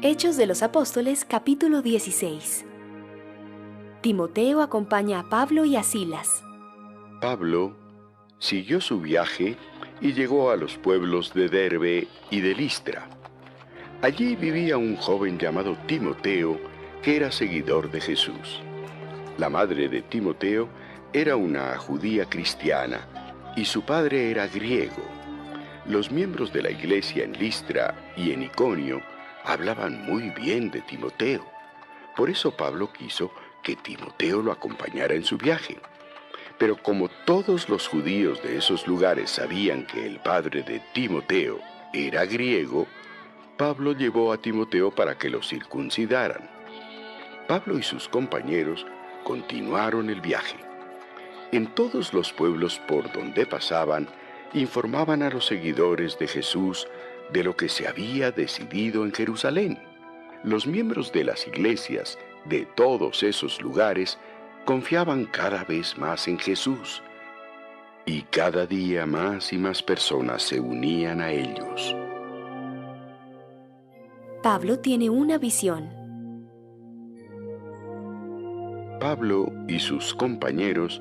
Hechos de los Apóstoles, capítulo 16. Timoteo acompaña a Pablo y a Silas. Pablo siguió su viaje y llegó a los pueblos de Derbe y de Listra. Allí vivía un joven llamado Timoteo, que era seguidor de Jesús. La madre de Timoteo era una judía cristiana y su padre era griego. Los miembros de la iglesia en Listra y en Iconio hablaban muy bien de Timoteo. Por eso Pablo quiso que Timoteo lo acompañara en su viaje. Pero como todos los judíos de esos lugares sabían que el padre de Timoteo era griego, Pablo llevó a Timoteo para que lo circuncidaran. Pablo y sus compañeros continuaron el viaje. En todos los pueblos por donde pasaban, informaban a los seguidores de Jesús de lo que se había decidido en Jerusalén. Los miembros de las iglesias de todos esos lugares confiaban cada vez más en Jesús, y cada día más y más personas se unían a ellos. Pablo tiene una visión. Pablo y sus compañeros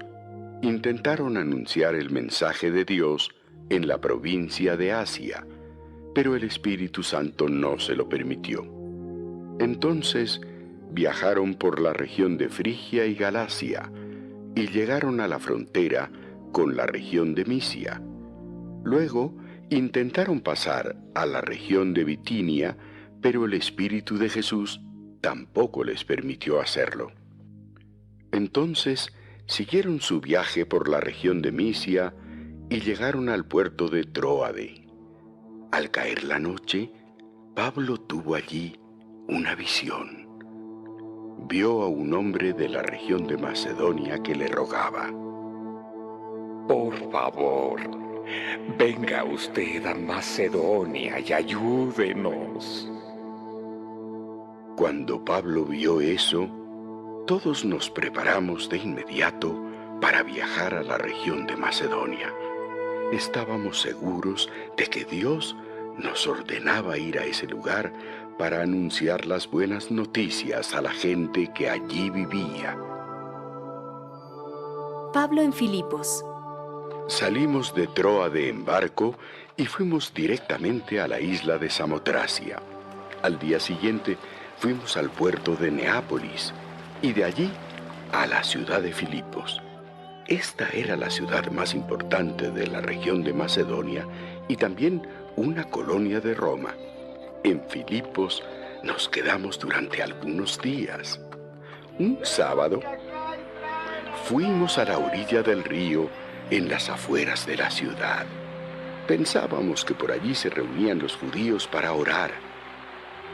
intentaron anunciar el mensaje de Dios en la provincia de Asia, pero el Espíritu Santo no se lo permitió. Entonces viajaron por la región de Frigia y Galacia y llegaron a la frontera con la región de Misia. Luego intentaron pasar a la región de Bitinia, pero el Espíritu de Jesús tampoco les permitió hacerlo. Entonces siguieron su viaje por la región de Misia y llegaron al puerto de Tróade. Al caer la noche, Pablo tuvo allí una visión. Vio a un hombre de la región de Macedonia que le rogaba: Por favor, venga usted a Macedonia y ayúdenos. Cuando Pablo vio eso, todos nos preparamos de inmediato para viajar a la región de Macedonia. Estábamos seguros de que Dios nos ordenaba ir a ese lugar para anunciar las buenas noticias a la gente que allí vivía. Pablo en Filipos. Salimos de Tróade en barco y fuimos directamente a la isla de Samotracia. Al día siguiente fuimos al puerto de Neápolis y de allí a la ciudad de Filipos. Esta era la ciudad más importante de la región de Macedonia y también una colonia de Roma. En Filipos nos quedamos durante algunos días. Un sábado fuimos a la orilla del río en las afueras de la ciudad. Pensábamos que por allí se reunían los judíos para orar.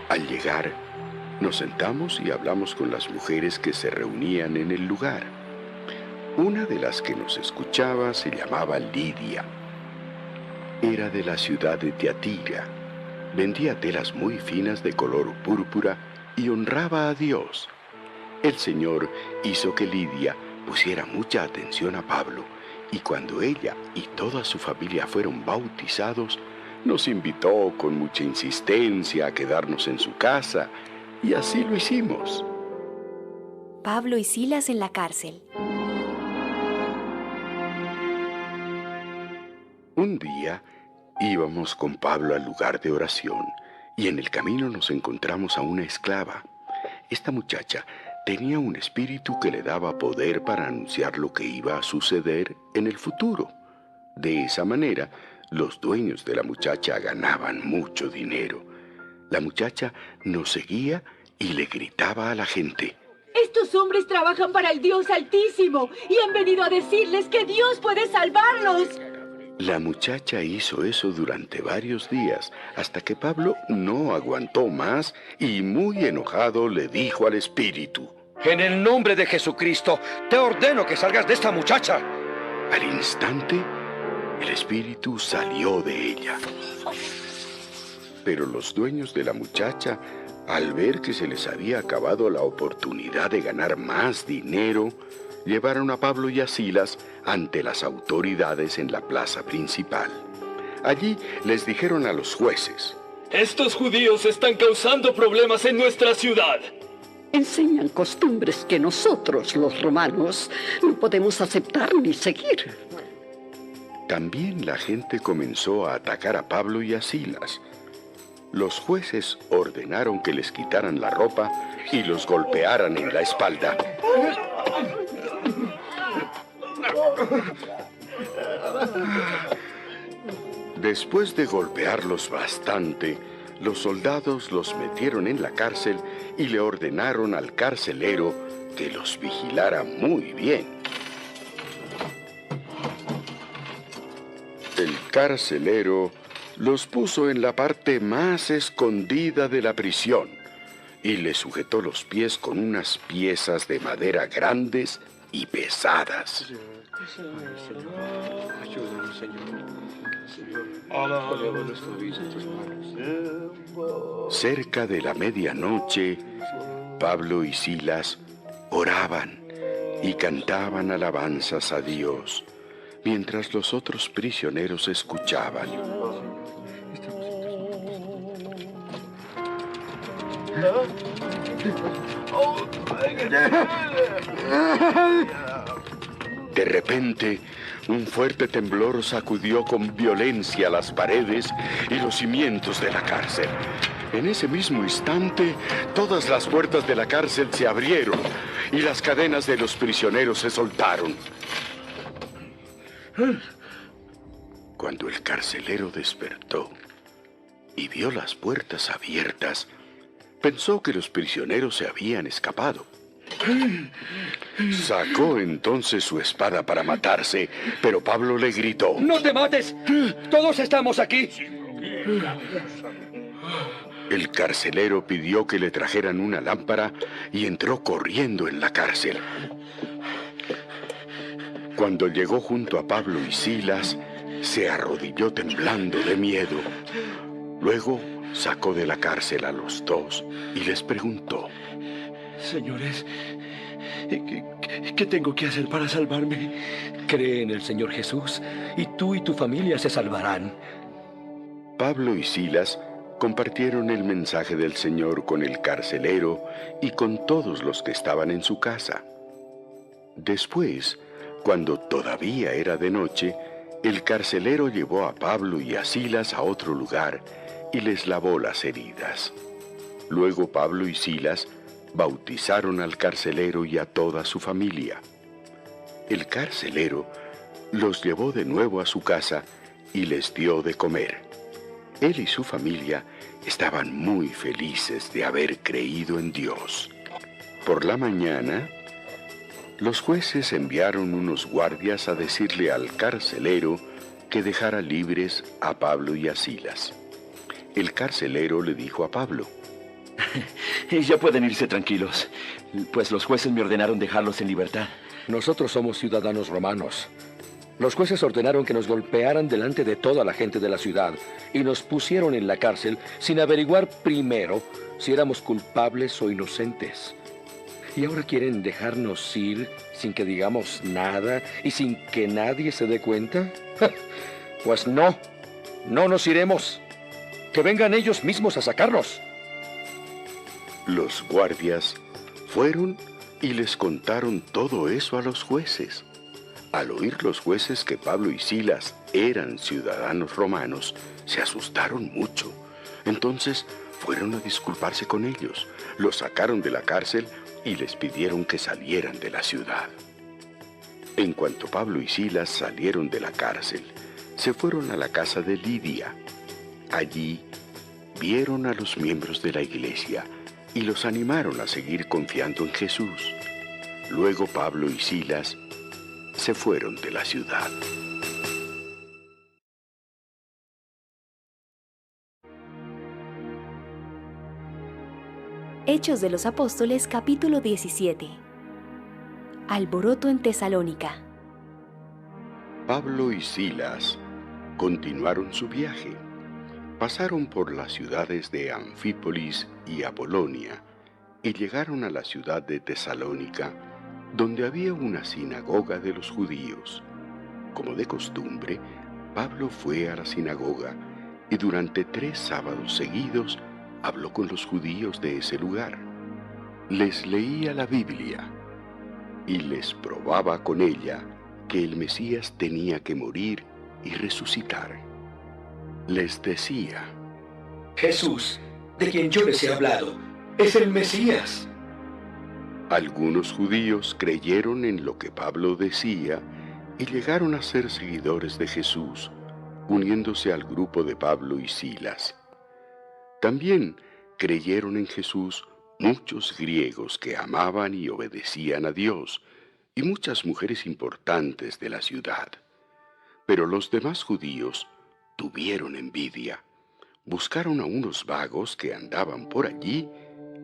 Al llegar, nos sentamos y hablamos con las mujeres que se reunían en el lugar. Una de las que nos escuchaba se llamaba Lidia. Era de la ciudad de Tiatira. Vendía telas muy finas de color púrpura y honraba a Dios. El Señor hizo que Lidia pusiera mucha atención a Pablo, y cuando ella y toda su familia fueron bautizados, nos invitó con mucha insistencia a quedarnos en su casa, y así lo hicimos. Pablo y Silas en la cárcel. Un día íbamos con Pablo al lugar de oración y en el camino nos encontramos a una esclava. Esta muchacha tenía un espíritu que le daba poder para anunciar lo que iba a suceder en el futuro. De esa manera, los dueños de la muchacha ganaban mucho dinero. La muchacha nos seguía y le gritaba a la gente: Estos hombres trabajan para el Dios Altísimo y han venido a decirles que Dios puede salvarlos. La muchacha hizo eso durante varios días, hasta que Pablo no aguantó más y muy enojado le dijo al espíritu: En el nombre de Jesucristo, te ordeno que salgas de esta muchacha. Al instante, el espíritu salió de ella. Pero los dueños de la muchacha, al ver que se les había acabado la oportunidad de ganar más dinero, llevaron a Pablo y a Silas ante las autoridades en la plaza principal. Allí les dijeron a los jueces: Estos judíos están causando problemas en nuestra ciudad. Enseñan costumbres que nosotros, los romanos, no podemos aceptar ni seguir. También la gente comenzó a atacar a Pablo y a Silas. Los jueces ordenaron que les quitaran la ropa y los golpearan en la espalda. Después de golpearlos bastante, los soldados los metieron en la cárcel y le ordenaron al carcelero que los vigilara muy bien. El carcelero los puso en la parte más escondida de la prisión y les sujetó los pies con unas piezas de madera grandes y pesadas. Cerca de la medianoche, Pablo y Silas oraban y cantaban alabanzas a Dios, mientras los otros prisioneros escuchaban. De repente, un fuerte temblor sacudió con violencia las paredes y los cimientos de la cárcel. En ese mismo instante, todas las puertas de la cárcel se abrieron y las cadenas de los prisioneros se soltaron. Cuando el carcelero despertó y vio las puertas abiertas, pensó que los prisioneros se habían escapado. Sacó entonces su espada para matarse, pero Pablo le gritó: ¡No te mates! ¡Todos estamos aquí! El carcelero pidió que le trajeran una lámpara y entró corriendo en la cárcel. Cuando llegó junto a Pablo y Silas, se arrodilló temblando de miedo. Luego sacó de la cárcel a los dos y les preguntó: Señores, ¿qué tengo que hacer para salvarme? Cree en el Señor Jesús y tú y tu familia se salvarán. Pablo y Silas compartieron el mensaje del Señor con el carcelero y con todos los que estaban en su casa. Después, cuando todavía era de noche, el carcelero llevó a Pablo y a Silas a otro lugar y les lavó las heridas. Luego Pablo y Silas bautizaron al carcelero y a toda su familia. El carcelero los llevó de nuevo a su casa y les dio de comer. Él y su familia estaban muy felices de haber creído en Dios. Por la mañana, los jueces enviaron unos guardias a decirle al carcelero que dejara libres a Pablo y a Silas. El carcelero le dijo a Pablo: Ya pueden irse tranquilos, pues los jueces me ordenaron dejarlos en libertad. Nosotros somos ciudadanos romanos. Los jueces ordenaron que nos golpearan delante de toda la gente de la ciudad y nos pusieron en la cárcel sin averiguar primero si éramos culpables o inocentes. ¿Y ahora quieren dejarnos ir sin que digamos nada y sin que nadie se dé cuenta? Pues no nos iremos. Que vengan ellos mismos a sacarnos. Los guardias fueron y les contaron todo eso a los jueces. Al oír los jueces que Pablo y Silas eran ciudadanos romanos, se asustaron mucho. Entonces fueron a disculparse con ellos, los sacaron de la cárcel y les pidieron que salieran de la ciudad. En cuanto Pablo y Silas salieron de la cárcel, se fueron a la casa de Lidia. Allí vieron a los miembros de la iglesia y los animaron a seguir confiando en Jesús. Luego Pablo y Silas se fueron de la ciudad. Hechos de los Apóstoles, capítulo 17. Alboroto en Tesalónica. Pablo y Silas continuaron su viaje. Pasaron por las ciudades de Anfípolis y Apolonia y llegaron a la ciudad de Tesalónica, donde había una sinagoga de los judíos. Como de costumbre, Pablo fue a la sinagoga y durante 3 sábados seguidos habló con los judíos de ese lugar. Les leía la Biblia y les probaba con ella que el Mesías tenía que morir y resucitar. Les decía: Jesús, de quien yo les he hablado, es el Mesías. Algunos judíos creyeron en lo que Pablo decía y llegaron a ser seguidores de Jesús, uniéndose al grupo de Pablo y Silas. También creyeron en Jesús muchos griegos que amaban y obedecían a Dios, y muchas mujeres importantes de la ciudad. Pero los demás judíos tuvieron envidia, buscaron a unos vagos que andaban por allí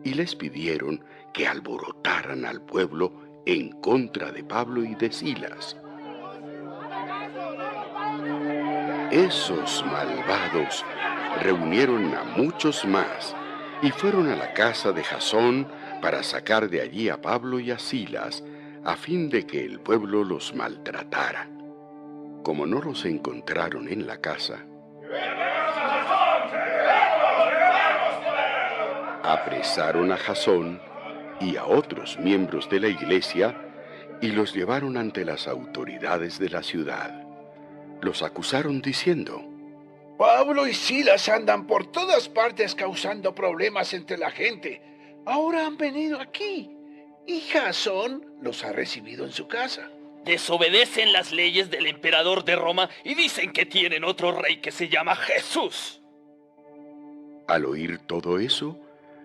y les pidieron que alborotaran al pueblo en contra de Pablo y de Silas. Esos malvados reunieron a muchos más y fueron a la casa de Jasón para sacar de allí a Pablo y a Silas, a fin de que el pueblo los maltratara. Como no los encontraron en la casa, apresaron a Jasón y a otros miembros de la iglesia y los llevaron ante las autoridades de la ciudad. Los acusaron diciendo: Pablo y Silas andan por todas partes causando problemas entre la gente. Ahora han venido aquí y Jasón los ha recibido en su casa. Desobedecen las leyes del emperador de Roma y dicen que tienen otro rey que se llama Jesús. Al oír todo eso,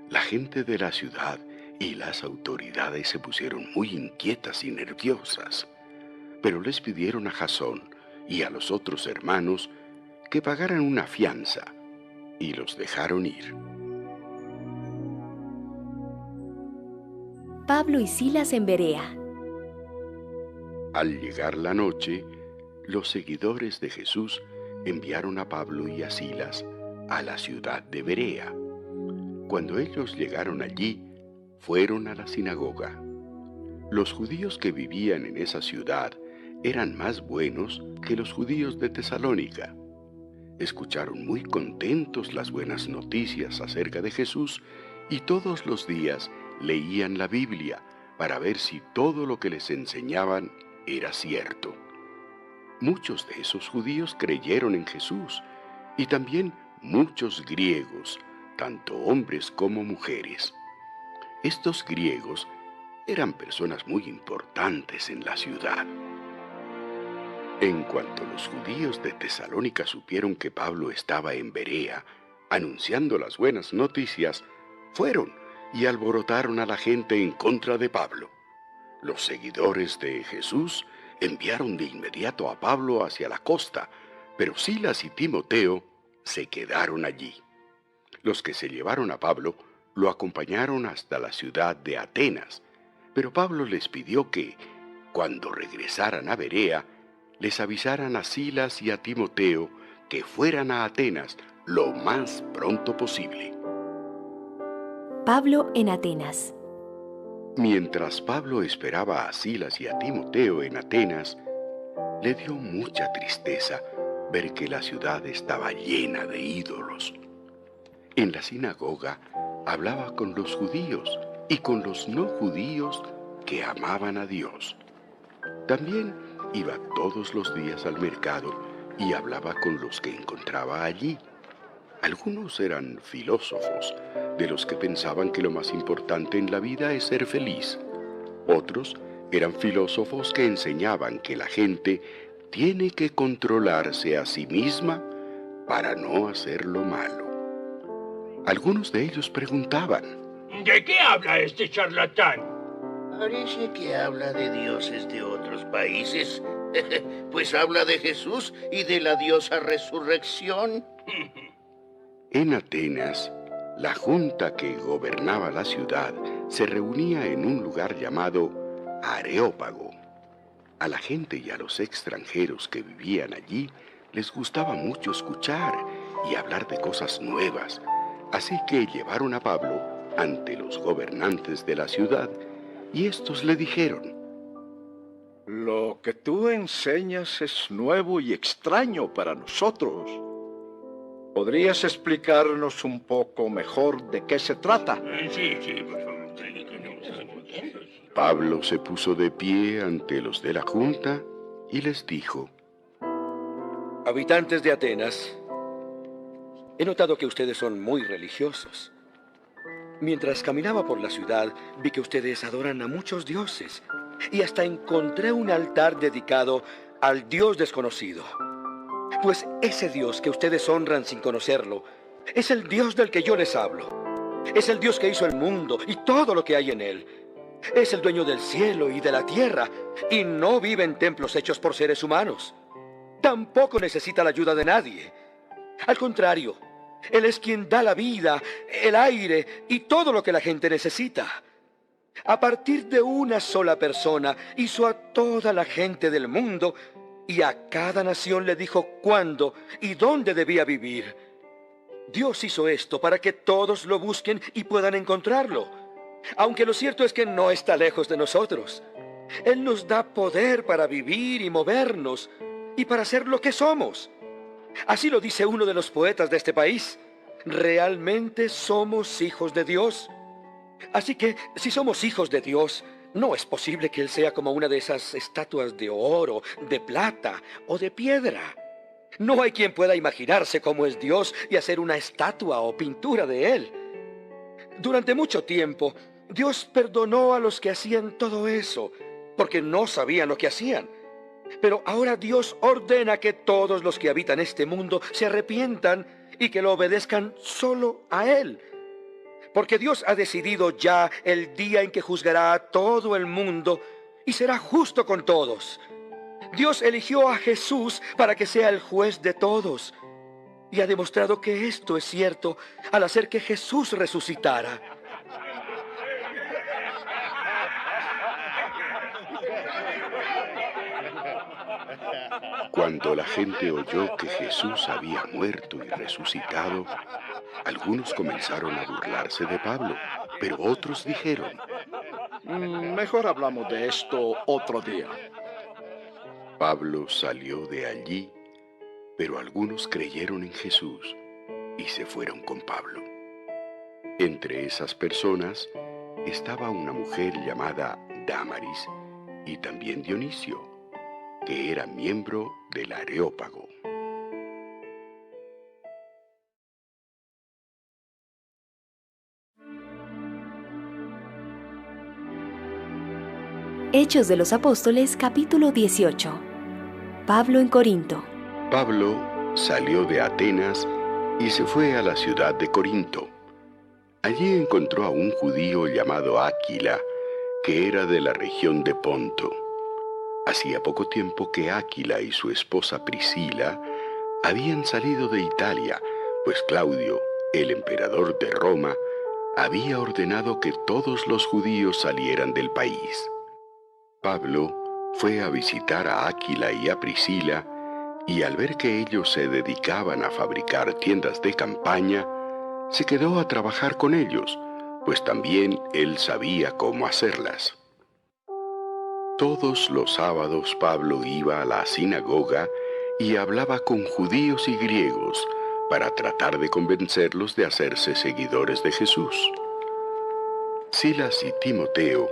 la gente de la ciudad y las autoridades se pusieron muy inquietas y nerviosas, pero les pidieron a Jasón y a los otros hermanos que pagaran una fianza y los dejaron ir. Pablo y Silas en Berea. Al llegar la noche, los seguidores de Jesús enviaron a Pablo y a Silas a la ciudad de Berea. Cuando ellos llegaron allí, fueron a la sinagoga. Los judíos que vivían en esa ciudad eran más buenos que los judíos de Tesalónica. Escucharon muy contentos las buenas noticias acerca de Jesús y todos los días leían la Biblia para ver si todo lo que les enseñaban era cierto. Muchos de esos judíos creyeron en Jesús y también muchos griegos, tanto hombres como mujeres. Estos griegos eran personas muy importantes en la ciudad. En cuanto los judíos de Tesalónica supieron que Pablo estaba en Berea, anunciando las buenas noticias, fueron y alborotaron a la gente en contra de Pablo. Los seguidores de Jesús enviaron de inmediato a Pablo hacia la costa, pero Silas y Timoteo se quedaron allí. Los que se llevaron a Pablo lo acompañaron hasta la ciudad de Atenas, pero Pablo les pidió que, cuando regresaran a Berea, les avisaran a Silas y a Timoteo que fueran a Atenas lo más pronto posible. Pablo en Atenas. Mientras Pablo esperaba a Silas y a Timoteo en Atenas, le dio mucha tristeza ver que la ciudad estaba llena de ídolos. En la sinagoga hablaba con los judíos y con los no judíos que amaban a Dios. También iba todos los días al mercado y hablaba con los que encontraba allí. Algunos eran filósofos, de los que pensaban que lo más importante en la vida es ser feliz. Otros eran filósofos que enseñaban que la gente tiene que controlarse a sí misma para no hacer lo malo. Algunos de ellos preguntaban: ¿De qué habla este charlatán? Parece que habla de dioses de otros países, pues habla de Jesús y de la diosa resurrección. En Atenas, la junta que gobernaba la ciudad se reunía en un lugar llamado Areópago. A la gente y a los extranjeros que vivían allí les gustaba mucho escuchar y hablar de cosas nuevas, así que llevaron a Pablo ante los gobernantes de la ciudad y estos le dijeron: Lo que tú enseñas es nuevo y extraño para nosotros. ¿Podrías explicarnos un poco mejor de qué se trata? Pablo se puso de pie ante los de la junta y les dijo: Habitantes de Atenas, he notado que ustedes son muy religiosos. Mientras caminaba por la ciudad, vi que ustedes adoran a muchos dioses y hasta encontré un altar dedicado al Dios desconocido. Pues ese Dios que ustedes honran sin conocerlo es el Dios del que yo les hablo. Es el Dios que hizo el mundo y todo lo que hay en él. Es el dueño del cielo y de la tierra y no vive en templos hechos por seres humanos. Tampoco necesita la ayuda de nadie. Al contrario, Él es quien da la vida, el aire y todo lo que la gente necesita. A partir de una sola persona hizo a toda la gente del mundo y a cada nación le dijo cuándo y dónde debía vivir. Dios hizo esto para que todos lo busquen y puedan encontrarlo. Aunque lo cierto es que no está lejos de nosotros. Él nos da poder para vivir y movernos y para ser lo que somos. Así lo dice uno de los poetas de este país. Realmente somos hijos de Dios. Así que, si somos hijos de Dios, no es posible que Él sea como una de esas estatuas de oro, de plata o de piedra. No hay quien pueda imaginarse cómo es Dios y hacer una estatua o pintura de Él. Durante mucho tiempo, Dios perdonó a los que hacían todo eso, porque no sabían lo que hacían. Pero ahora Dios ordena que todos los que habitan este mundo se arrepientan y que lo obedezcan solo a Él. Porque Dios ha decidido ya el día en que juzgará a todo el mundo y será justo con todos. Dios eligió a Jesús para que sea el juez de todos y ha demostrado que esto es cierto al hacer que Jesús resucitara. Cuando la gente oyó que Jesús había muerto y resucitado, algunos comenzaron a burlarse de Pablo, pero otros dijeron: Mejor hablamos de esto otro día. Pablo salió de allí, pero algunos creyeron en Jesús y se fueron con Pablo. Entre esas personas estaba una mujer llamada Dámaris y también Dionisio, que era miembro del Areópago. Hechos de los Apóstoles, capítulo 18. Pablo en Corinto. Pablo salió de Atenas y se fue a la ciudad de Corinto. Allí encontró a un judío llamado Áquila, que era de la región de Ponto. Hacía poco tiempo que Áquila y su esposa Priscila habían salido de Italia, pues Claudio, el emperador de Roma, había ordenado que todos los judíos salieran del país. Pablo fue a visitar a Áquila y a Priscila, y al ver que ellos se dedicaban a fabricar tiendas de campaña, se quedó a trabajar con ellos, pues también él sabía cómo hacerlas. Todos los sábados Pablo iba a la sinagoga y hablaba con judíos y griegos para tratar de convencerlos de hacerse seguidores de Jesús. Silas y Timoteo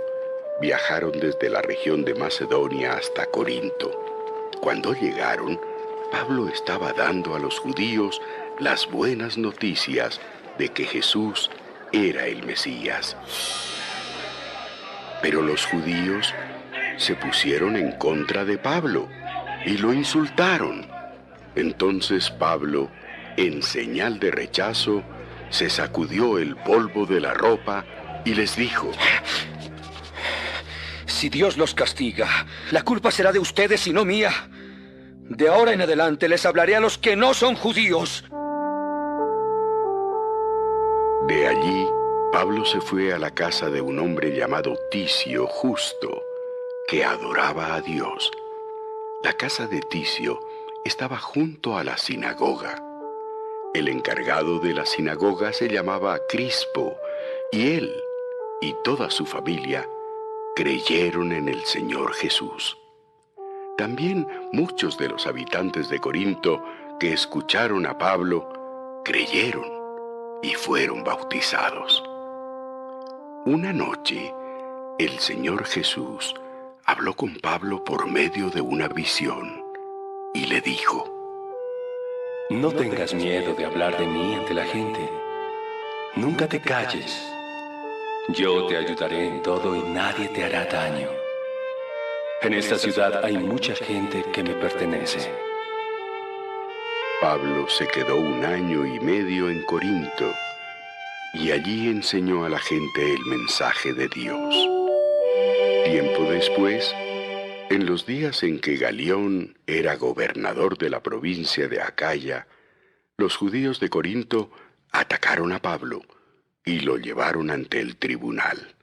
viajaron desde la región de Macedonia hasta Corinto. Cuando llegaron, Pablo estaba dando a los judíos las buenas noticias de que Jesús era el Mesías. Pero los judíos se pusieron en contra de Pablo y lo insultaron. Entonces Pablo, en señal de rechazo, se sacudió el polvo de la ropa y les dijo: Si Dios los castiga, la culpa será de ustedes y no mía. De ahora en adelante les hablaré a los que no son judíos. De allí, Pablo se fue a la casa de un hombre llamado Ticio Justo, que adoraba a Dios. La casa de Ticio estaba junto a la sinagoga. El encargado de la sinagoga se llamaba Crispo, y él y toda su familia creyeron en el Señor Jesús. También muchos de los habitantes de Corinto que escucharon a Pablo creyeron y fueron bautizados. Una noche, el Señor Jesús habló con Pablo por medio de una visión y le dijo: No tengas miedo de hablar de mí ante la gente. Nunca te calles. Yo te ayudaré en todo y nadie te hará daño. En esta ciudad hay mucha gente que me pertenece. Pablo se quedó 1 año y medio en Corinto y allí enseñó a la gente el mensaje de Dios. Tiempo después, en los días en que Galión era gobernador de la provincia de Acaya, los judíos de Corinto atacaron a Pablo y lo llevaron ante el tribunal.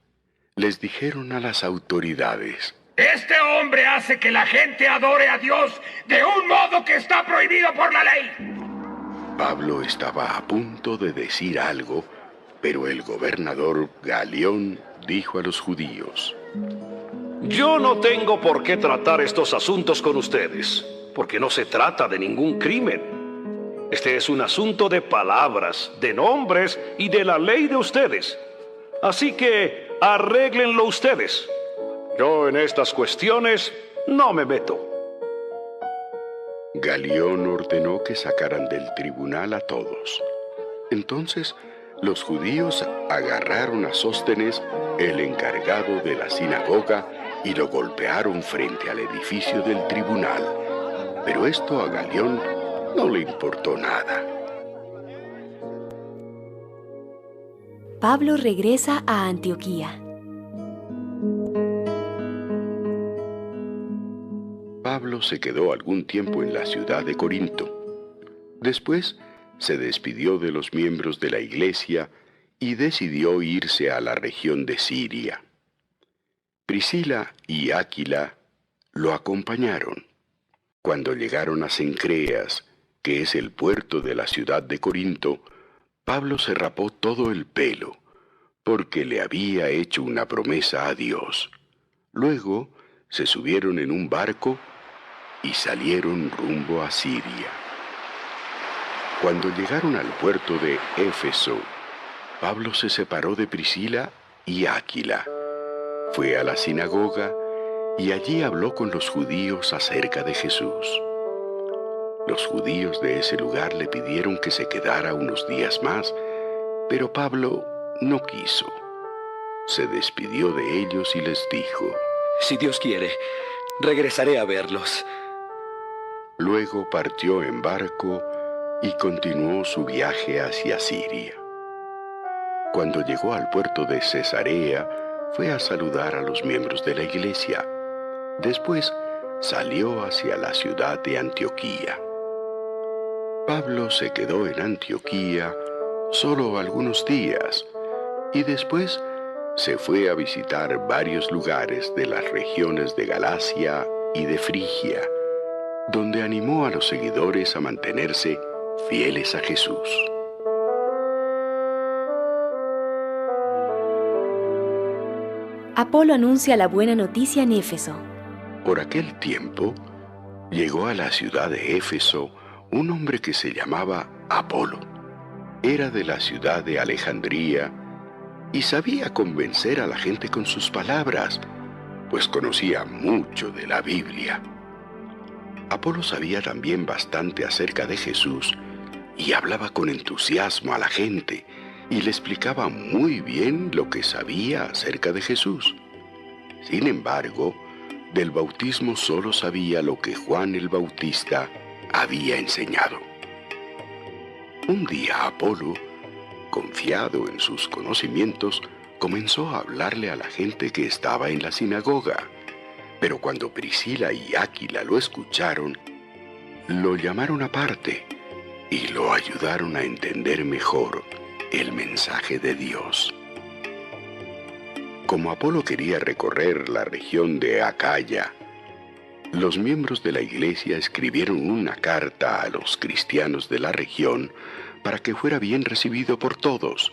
Les dijeron a las autoridades: Este hombre hace que la gente adore a Dios de un modo que está prohibido por la ley. Pablo estaba a punto de decir algo, pero el gobernador Galión dijo a los judíos: Yo no tengo por qué tratar estos asuntos con ustedes, porque no se trata de ningún crimen. Este es un asunto de palabras, de nombres y de la ley de ustedes. Así que arréglenlo ustedes. Yo en estas cuestiones no me meto. Galión ordenó que sacaran del tribunal a todos. Entonces los judíos agarraron a Sóstenes, el encargado de la sinagoga, y lo golpearon frente al edificio del tribunal. Pero esto a Galión no le importó nada. Pablo regresa a Antioquía. Pablo se quedó algún tiempo en la ciudad de Corinto. Después se despidió de los miembros de la iglesia y decidió irse a la región de Siria. Priscila y Áquila lo acompañaron. Cuando llegaron a Cencreas, que es el puerto de la ciudad de Corinto, Pablo se rapó todo el pelo, porque le había hecho una promesa a Dios. Luego se subieron en un barco y salieron rumbo a Siria. Cuando llegaron al puerto de Éfeso, Pablo se separó de Priscila y Áquila. Fue a la sinagoga y allí habló con los judíos acerca de Jesús. Los judíos de ese lugar le pidieron que se quedara unos días más, pero Pablo no quiso. Se despidió de ellos y les dijo: Si Dios quiere, regresaré a verlos. Luego partió en barco y continuó su viaje hacia Siria. Cuando llegó al puerto de Cesarea, fue a saludar a los miembros de la iglesia. Después salió hacia la ciudad de Antioquía. Pablo se quedó en Antioquía solo algunos días y después se fue a visitar varios lugares de las regiones de Galacia y de Frigia, donde animó a los seguidores a mantenerse fieles a Jesús. Apolo anuncia la buena noticia en Éfeso. Por aquel tiempo, llegó a la ciudad de Éfeso un hombre que se llamaba Apolo. Era de la ciudad de Alejandría y sabía convencer a la gente con sus palabras, pues conocía mucho de la Biblia. Apolo sabía también bastante acerca de Jesús y hablaba con entusiasmo a la gente y le explicaba muy bien lo que sabía acerca de Jesús. Sin embargo, del bautismo solo sabía lo que Juan el Bautista había enseñado. Un día Apolo, confiado en sus conocimientos, comenzó a hablarle a la gente que estaba en la sinagoga. Pero cuando Priscila y Áquila lo escucharon, lo llamaron aparte y lo ayudaron a entender mejor el mensaje de Dios. Como Apolo quería recorrer la región de Acaya, los miembros de la iglesia escribieron una carta a los cristianos de la región para que fuera bien recibido por todos.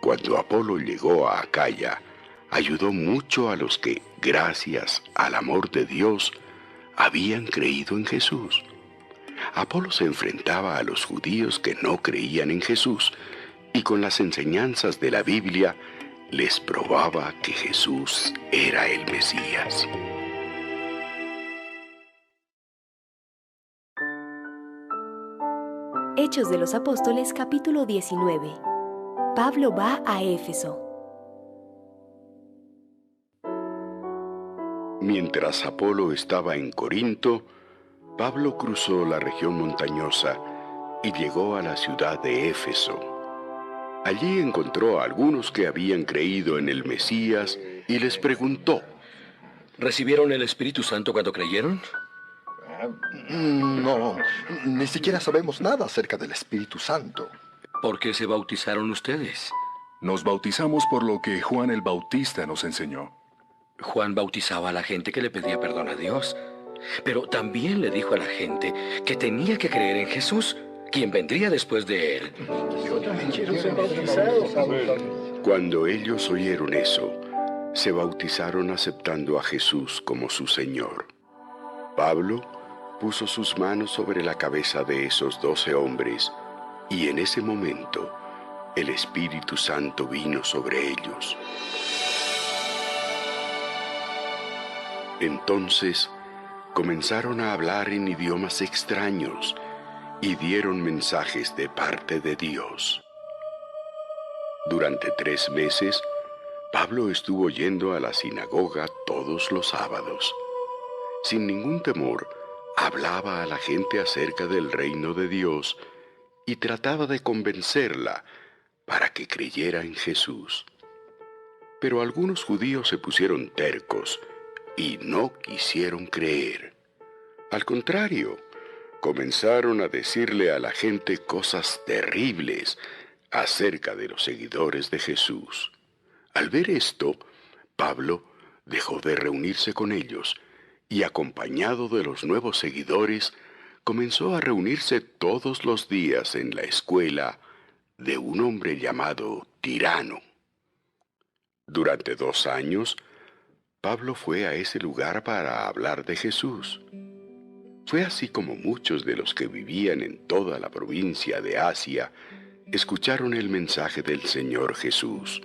Cuando Apolo llegó a Acaya, ayudó mucho a los que, gracias al amor de Dios, habían creído en Jesús. Apolo se enfrentaba a los judíos que no creían en Jesús y con las enseñanzas de la Biblia les probaba que Jesús era el Mesías. Hechos de los Apóstoles, capítulo 19. Pablo va a Éfeso. Mientras Apolo estaba en Corinto, Pablo cruzó la región montañosa y llegó a la ciudad de Éfeso. Allí encontró a algunos que habían creído en el Mesías y les preguntó: ¿recibieron el Espíritu Santo cuando creyeron? No, ni siquiera sabemos nada acerca del Espíritu Santo. ¿Por qué se bautizaron ustedes? Nos bautizamos por lo que Juan el Bautista nos enseñó. Juan bautizaba a la gente que le pedía perdón a Dios, pero también le dijo a la gente que tenía que creer en Jesús, quien vendría después de él. Cuando ellos oyeron eso, se bautizaron aceptando a Jesús como su Señor. Pablo puso sus manos sobre la cabeza de esos 12 hombres, y en ese momento el Espíritu Santo vino sobre ellos. Entonces comenzaron a hablar en idiomas extraños y dieron mensajes de parte de Dios. Durante 3 meses, Pablo estuvo yendo a la sinagoga todos los sábados. Sin ningún temor, hablaba a la gente acerca del reino de Dios y trataba de convencerla para que creyera en Jesús. Pero algunos judíos se pusieron tercos y no quisieron creer. Al contrario, comenzaron a decirle a la gente cosas terribles acerca de los seguidores de Jesús. Al ver esto, Pablo dejó de reunirse con ellos y, acompañado de los nuevos seguidores, comenzó a reunirse todos los días en la escuela de un hombre llamado Tirano. Durante 2 años, Pablo fue a ese lugar para hablar de Jesús. Fue así como muchos de los que vivían en toda la provincia de Asia escucharon el mensaje del Señor Jesús.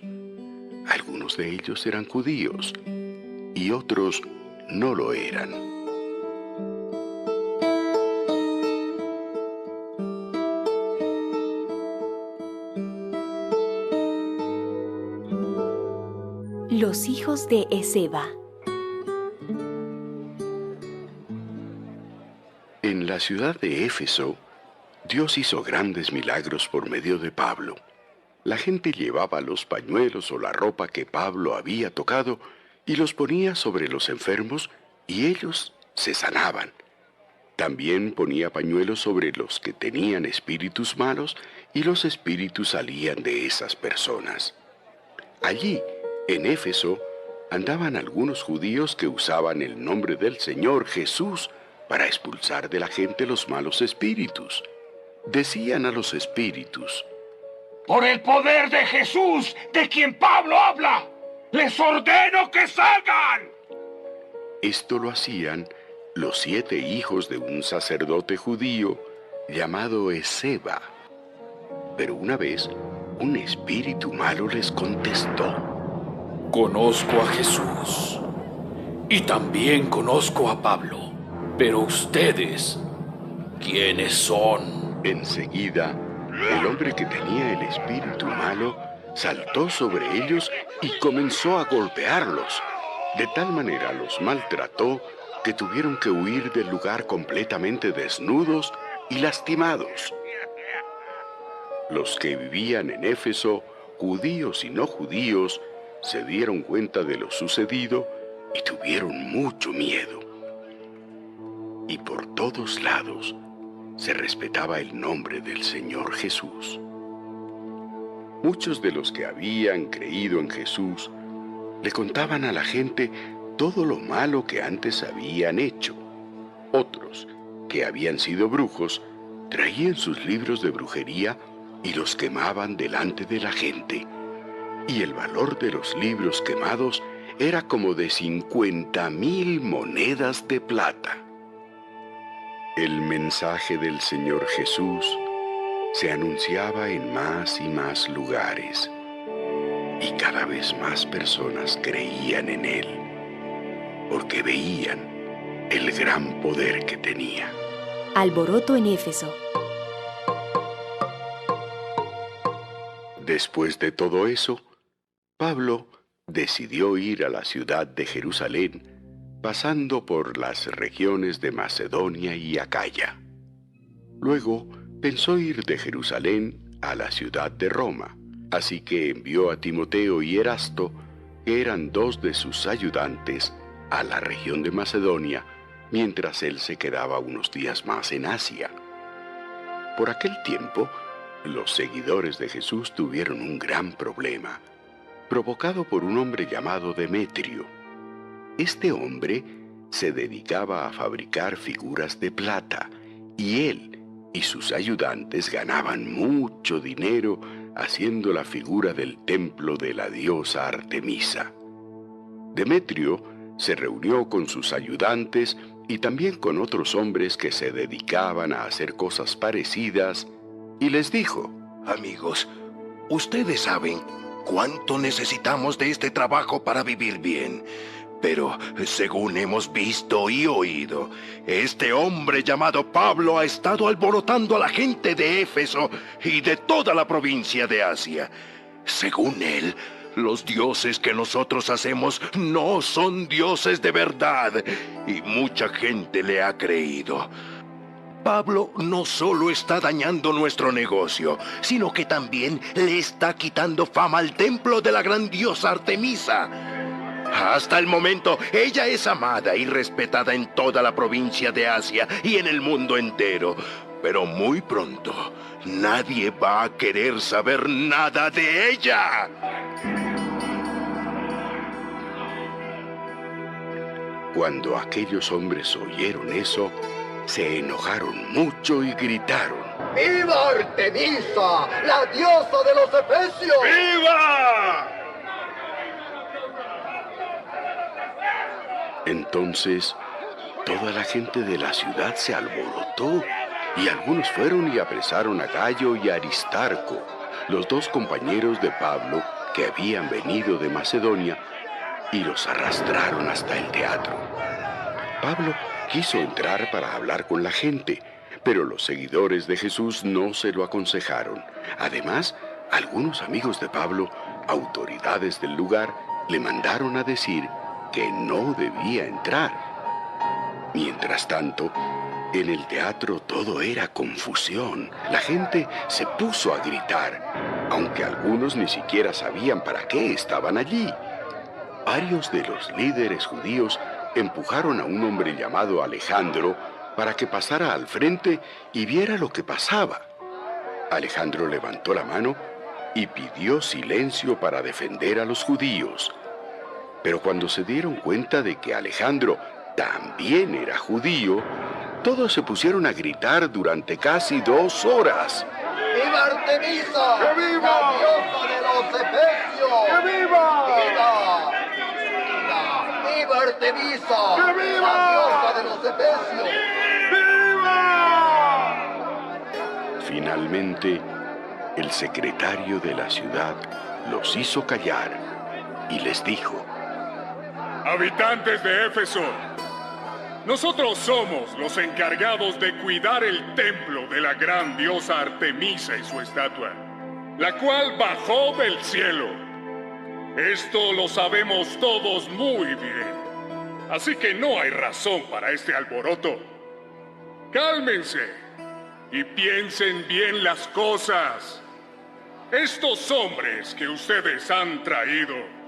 Algunos de ellos eran judíos y otros no lo eran. Los hijos de Esceva. En la ciudad de Éfeso, Dios hizo grandes milagros por medio de Pablo. La gente llevaba los pañuelos o la ropa que Pablo había tocado y los ponía sobre los enfermos y ellos se sanaban. También ponía pañuelos sobre los que tenían espíritus malos y los espíritus salían de esas personas. Allí, en Éfeso, andaban algunos judíos que usaban el nombre del Señor Jesús para expulsar de la gente los malos espíritus. Decían a los espíritus: por el poder de Jesús, de quien Pablo habla, les ordeno que salgan. Esto lo hacían los 7 hijos de un sacerdote judío llamado Esceva. Pero una vez, un espíritu malo les contestó: conozco a Jesús y también conozco a Pablo, pero ustedes, ¿quiénes son? Enseguida, el hombre que tenía el espíritu malo saltó sobre ellos y comenzó a golpearlos. De tal manera los maltrató que tuvieron que huir del lugar completamente desnudos y lastimados. Los que vivían en Éfeso, judíos y no judíos, se dieron cuenta de lo sucedido y tuvieron mucho miedo. Y por todos lados se respetaba el nombre del Señor Jesús. Muchos de los que habían creído en Jesús le contaban a la gente todo lo malo que antes habían hecho. Otros, que habían sido brujos, traían sus libros de brujería y los quemaban delante de la gente. Y el valor de los libros quemados era como de 50,000 monedas de plata. El mensaje del Señor Jesús se anunciaba en más y más lugares, y cada vez más personas creían en Él, porque veían el gran poder que tenía. Alboroto en Éfeso. Después de todo eso, Pablo decidió ir a la ciudad de Jerusalén, pasando por las regiones de Macedonia y Acaya. Luego pensó ir de Jerusalén a la ciudad de Roma, así que envió a Timoteo y Erasto, que eran dos de sus ayudantes, a la región de Macedonia, mientras él se quedaba unos días más en Asia. Por aquel tiempo, los seguidores de Jesús tuvieron un gran problema, provocado por un hombre llamado Demetrio. Este hombre se dedicaba a fabricar figuras de plata, y él y sus ayudantes ganaban mucho dinero haciendo la figura del templo de la diosa Artemisa. Demetrio se reunió con sus ayudantes y también con otros hombres que se dedicaban a hacer cosas parecidas, y les dijo: Amigos, ustedes saben cuánto necesitamos de este trabajo para vivir bien. Pero, según hemos visto y oído, este hombre llamado Pablo ha estado alborotando a la gente de Éfeso y de toda la provincia de Asia. Según él, los dioses que nosotros hacemos no son dioses de verdad, y mucha gente le ha creído. Pablo no solo está dañando nuestro negocio, sino que también le está quitando fama al templo de la gran diosa Artemisa. Hasta el momento, ella es amada y respetada en toda la provincia de Asia y en el mundo entero. Pero muy pronto, nadie va a querer saber nada de ella. Cuando aquellos hombres oyeron eso, se enojaron mucho y gritaron: ¡Viva Artemisa, la diosa de los efesios! ¡Viva! Entonces, toda la gente de la ciudad se alborotó, y algunos fueron y apresaron a Gayo y a Aristarco, los dos compañeros de Pablo que habían venido de Macedonia, y los arrastraron hasta el teatro. Pablo quiso entrar para hablar con la gente, pero los seguidores de Jesús no se lo aconsejaron. Además, algunos amigos de Pablo, autoridades del lugar, le mandaron a decir que no debía entrar. Mientras tanto, en el teatro todo era confusión. La gente se puso a gritar, aunque algunos ni siquiera sabían para qué estaban allí. Varios de los líderes judíos empujaron a un hombre llamado Alejandro para que pasara al frente y viera lo que pasaba. Alejandro levantó la mano y pidió silencio para defender a los judíos. Pero cuando se dieron cuenta de que Alejandro también era judío, todos se pusieron a gritar durante casi 2 horas. ¡Viva Artemisa! ¡Que viva! ¡La diosa de los efesios! ¡Que viva! ¡Viva! ¡Viva! ¡Viva Artemisa! ¡Que viva! ¡La diosa de los efesios! ¡Viva! Finalmente, el secretario de la ciudad los hizo callar y les dijo: Habitantes de Éfeso, nosotros somos los encargados de cuidar el templo de la gran diosa Artemisa y su estatua, la cual bajó del cielo. Esto lo sabemos todos muy bien, así que no hay razón para este alboroto. Cálmense y piensen bien las cosas. Estos hombres que ustedes han traído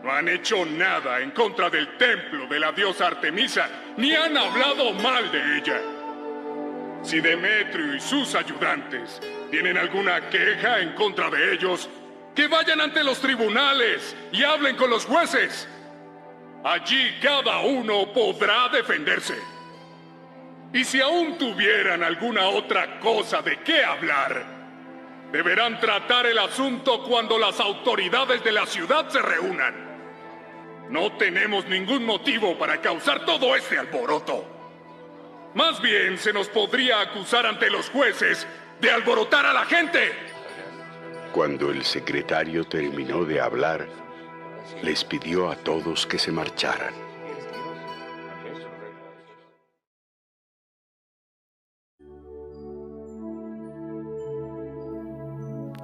no han hecho nada en contra del templo de la diosa Artemisa, ni han hablado mal de ella. Si Demetrio y sus ayudantes tienen alguna queja en contra de ellos, que vayan ante los tribunales y hablen con los jueces. Allí cada uno podrá defenderse. Y si aún tuvieran alguna otra cosa de qué hablar, deberán tratar el asunto cuando las autoridades de la ciudad se reúnan. No tenemos ningún motivo para causar todo este alboroto. Más bien se nos podría acusar ante los jueces de alborotar a la gente. Cuando el secretario terminó de hablar, les pidió a todos que se marcharan.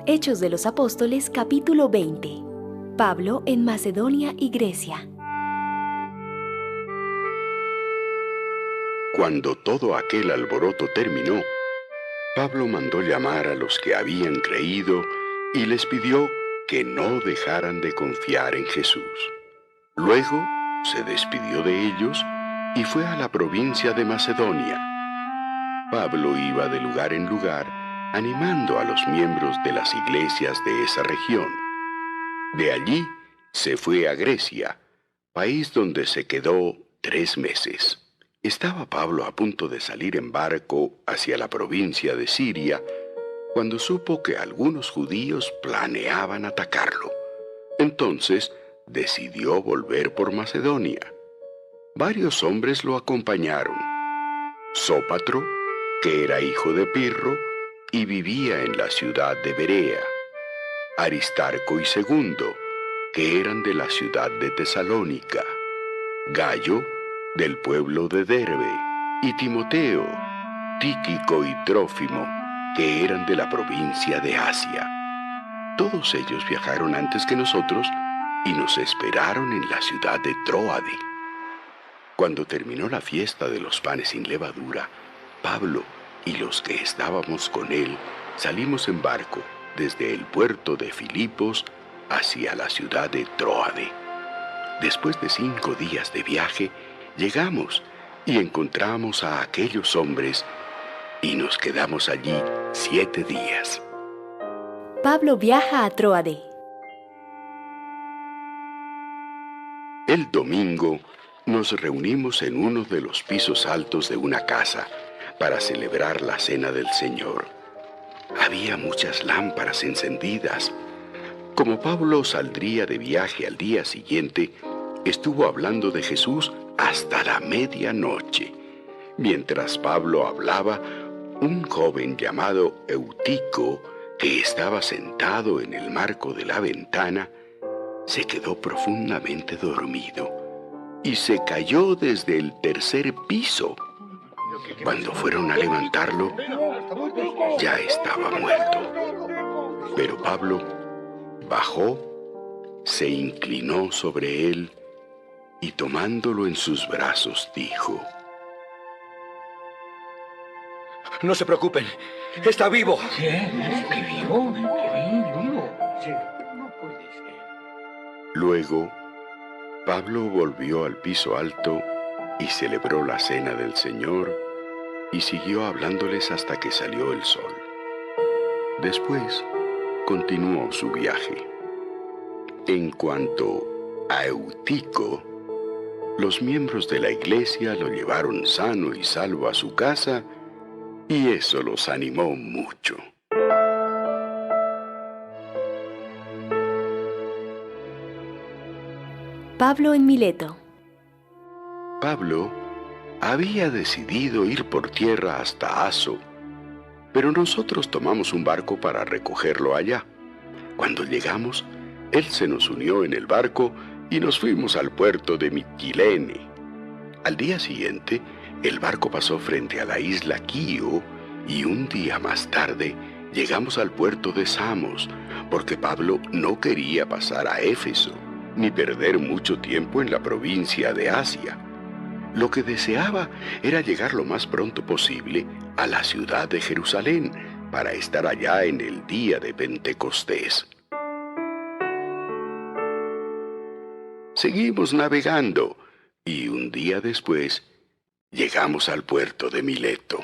Hechos de los Apóstoles, capítulo 20. Pablo en Macedonia y Grecia. Cuando todo aquel alboroto terminó, Pablo mandó llamar a los que habían creído y les pidió que no dejaran de confiar en Jesús. Luego se despidió de ellos y fue a la provincia de Macedonia. Pablo iba de lugar en lugar, animando a los miembros de las iglesias de esa región. De allí se fue a Grecia, país donde se quedó 3 meses. Estaba Pablo a punto de salir en barco hacia la provincia de Siria, cuando supo que algunos judíos planeaban atacarlo. Entonces decidió volver por Macedonia. Varios hombres lo acompañaron. Sópatro, que era hijo de Pirro y vivía en la ciudad de Berea. Aristarco y Segundo, que eran de la ciudad de Tesalónica. Gayo, del pueblo de Derbe, y Timoteo, Tíquico y Trófimo, que eran de la provincia de Asia. Todos ellos viajaron antes que nosotros y nos esperaron en la ciudad de Tróade. Cuando terminó la fiesta de los panes sin levadura, Pablo y los que estábamos con él salimos en barco desde el puerto de Filipos hacia la ciudad de Tróade. Después de 5 días de viaje, llegamos y encontramos a aquellos hombres y nos quedamos allí 7 días. Pablo viaja a Tróade. El domingo nos reunimos en uno de los pisos altos de una casa para celebrar la cena del Señor. Había muchas lámparas encendidas. Como Pablo saldría de viaje al día siguiente, estuvo hablando de Jesús hasta la medianoche. Mientras Pablo hablaba, un joven llamado Eutico, que estaba sentado en el marco de la ventana, se quedó profundamente dormido y se cayó desde el 3er piso. Cuando fueron a levantarlo, ya estaba muerto. Pero Pablo bajó, se inclinó sobre él y tomándolo en sus brazos dijo: No se preocupen, está vivo. ¿Qué? ¿Vivo? ¿Vivo? No puede ser. Luego, Pablo volvió al piso alto y celebró la cena del Señor y siguió hablándoles hasta que salió el sol. Después, continuó su viaje. En cuanto a Eutico, los miembros de la iglesia lo llevaron sano y salvo a su casa y eso los animó mucho. Pablo en Mileto. Pablo había decidido ir por tierra hasta Aso, pero nosotros tomamos un barco para recogerlo allá. Cuando llegamos, él se nos unió en el barco y nos fuimos al puerto de Mitilene. Al día siguiente, el barco pasó frente a la isla Quío y un día más tarde llegamos al puerto de Samos, porque Pablo no quería pasar a Éfeso ni perder mucho tiempo en la provincia de Asia. Lo que deseaba era llegar lo más pronto posible a la ciudad de Jerusalén para estar allá en el día de Pentecostés. Seguimos navegando y un día después llegamos al puerto de Mileto.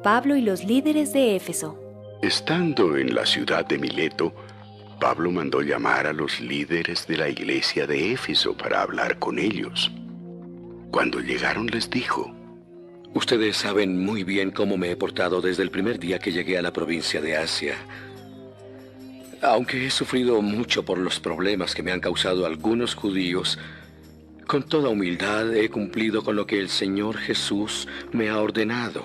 Pablo y los líderes de Éfeso. Estando en la ciudad de Mileto, Pablo mandó llamar a los líderes de la iglesia de Éfeso para hablar con ellos. Cuando llegaron les dijo: Ustedes saben muy bien cómo me he portado desde el primer día que llegué a la provincia de Asia. Aunque he sufrido mucho por los problemas que me han causado algunos judíos, con toda humildad he cumplido con lo que el Señor Jesús me ha ordenado.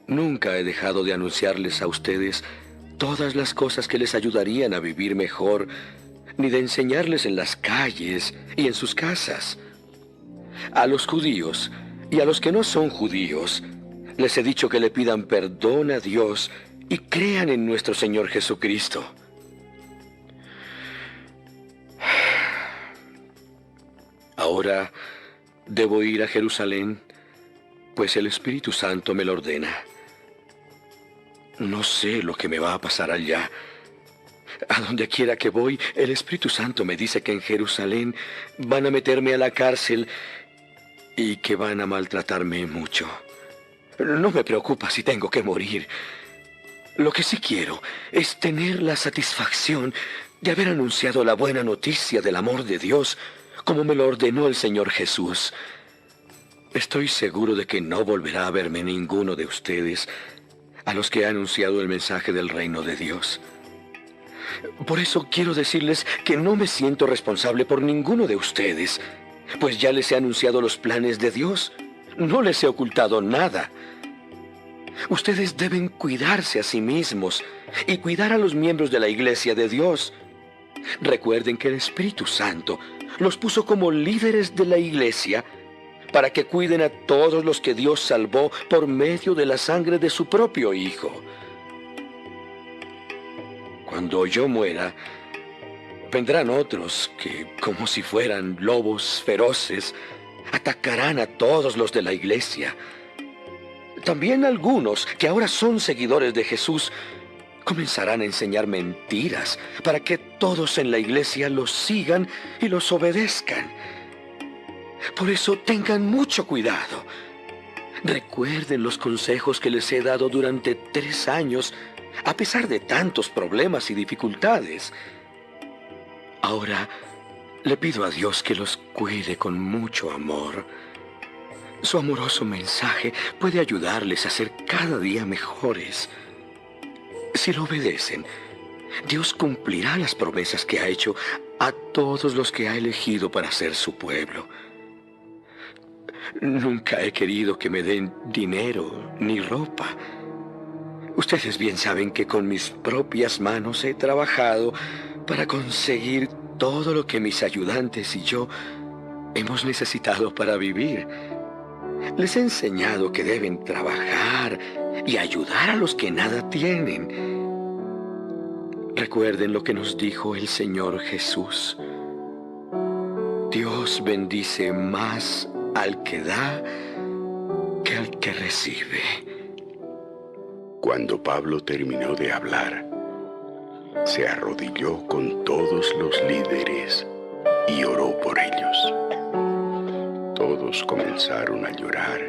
Nunca he dejado de anunciarles a ustedes todas las cosas que les ayudarían a vivir mejor, ni de enseñarles en las calles y en sus casas. A los judíos y a los que no son judíos, les he dicho que le pidan perdón a Dios y crean en nuestro Señor Jesucristo. Ahora debo ir a Jerusalén, pues el Espíritu Santo me lo ordena. No sé lo que me va a pasar allá. A donde quiera que voy, el Espíritu Santo me dice que en Jerusalén van a meterme a la cárcel y que van a maltratarme mucho. No me preocupa si tengo que morir. Lo que sí quiero es tener la satisfacción de haber anunciado la buena noticia del amor de Dios, como me lo ordenó el Señor Jesús. Estoy seguro de que no volverá a verme ninguno de ustedes a los que he anunciado el mensaje del reino de Dios. Por eso quiero decirles que no me siento responsable por ninguno de ustedes, pues ya les he anunciado los planes de Dios. No les he ocultado nada. Ustedes deben cuidarse a sí mismos y cuidar a los miembros de la Iglesia de Dios. Recuerden que el Espíritu Santo los puso como líderes de la Iglesia para que cuiden a todos los que Dios salvó por medio de la sangre de su propio Hijo. Cuando yo muera, vendrán otros que, como si fueran lobos feroces, atacarán a todos los de la Iglesia. También algunos que ahora son seguidores de Jesús comenzarán a enseñar mentiras para que todos en la Iglesia los sigan y los obedezcan. Por eso tengan mucho cuidado. Recuerden los consejos que les he dado durante 3 años, a pesar de tantos problemas y dificultades. Ahora le pido a Dios que los cuide con mucho amor. Su amoroso mensaje puede ayudarles a ser cada día mejores. Si lo obedecen, Dios cumplirá las promesas que ha hecho a todos los que ha elegido para ser su pueblo. Nunca he querido que me den dinero ni ropa. Ustedes bien saben que con mis propias manos he trabajado para conseguir todo lo que mis ayudantes y yo hemos necesitado para vivir. Les he enseñado que deben trabajar y ayudar a los que nada tienen. Recuerden lo que nos dijo el Señor Jesús. Dios bendice más al que da que al que recibe. Cuando Pablo terminó de hablar, se arrodilló con todos los líderes y oró por ellos. Todos comenzaron a llorar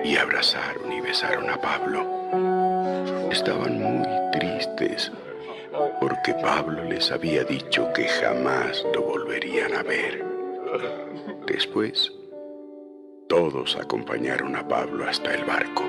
y abrazaron y besaron a Pablo. Estaban muy tristes porque Pablo les había dicho que jamás lo volverían a ver. Después, todos acompañaron a Pablo hasta el barco.